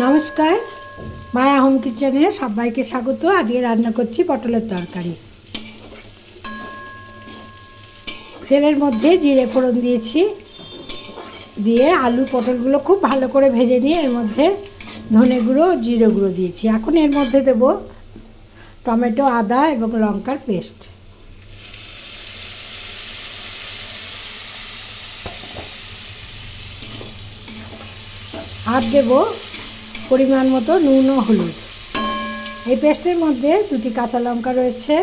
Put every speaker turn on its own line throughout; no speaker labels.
নমস্কার, মায়া হোম কিচেনে সবাইকে স্বাগত। আজকে রান্না করছি পটলের তরকারি। তেলের মধ্যে জিরে ফোড়ন দিয়েছি, দিয়ে আলু পটলগুলো খুব ভালো করে ভেজে নিয়ে এর মধ্যে ধনে গুঁড়ো জিরে গুঁড়ো দিয়েছি। এখন এর মধ্যে দেব টমেটো, আদা এবং লঙ্কার পেস্ট। আর দেব পরিমাণ মতো নুন ও হলুদ। এই পেস্টের মধ্যে 2টি কাঁচা লঙ্কা রয়েছে।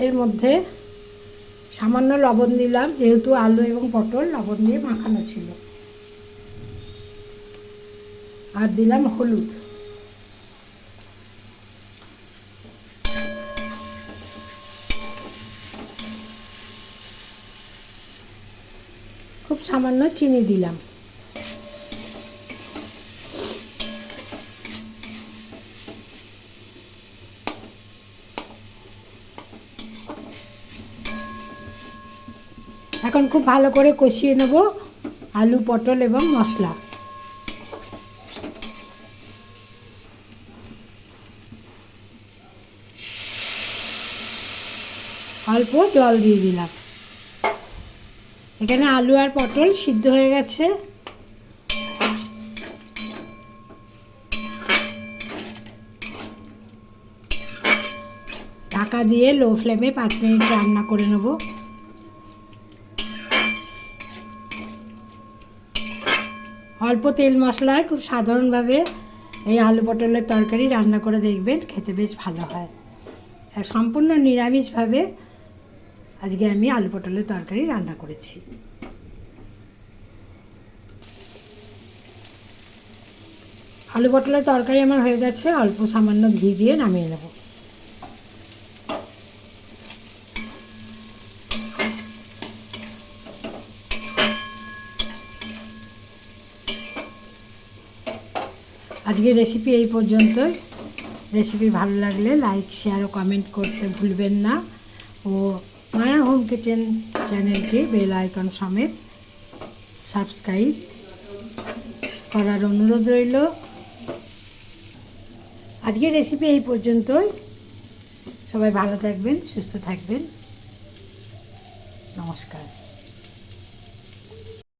এর মধ্যে সামান্য লবণ দিলাম, যেহেতু আলু এবং পটল লবণ দিয়ে মাখানো ছিল। আর দিলাম হলুদ। খুব সামান্য চিনি দিলাম। এখন খুব ভালো করে কষিয়ে নেব আলু, পটল এবং মশলা। অল্প জল দিয়ে দিলাম। এখানে আলু আর পটল সিদ্ধ হয়ে গেছে। ঢাকা দিয়ে লো ফ্লেমে 5 মিনিট রান্না করে নেব। অল্প তেল মশলায় খুব সাধারণভাবে এই আলু পটলের তরকারি রান্না করে দেখবেন, খেতে বেশ ভালো হয়। আর সম্পূর্ণ নিরামিষভাবে আজকে আমি আলু পটলের তরকারি রান্না করেছি। আলু পটলের তরকারি আমার হয়ে গেছে, অল্প সামান্য ঘি দিয়ে নামিয়ে নেব। আজকের রেসিপি এই পর্যন্তই। রেসিপি ভালো লাগলে লাইক, শেয়ার ও কমেন্ট করতে ভুলবেন না। ও মায়া হোম কিচেন চ্যানেলটি বেল আইকন সমেত সাবস্ক্রাইব করার অনুরোধ রইল। আজকের রেসিপি এই পর্যন্তই। সবাই ভালো থাকবেন, সুস্থ থাকবেন। নমস্কার।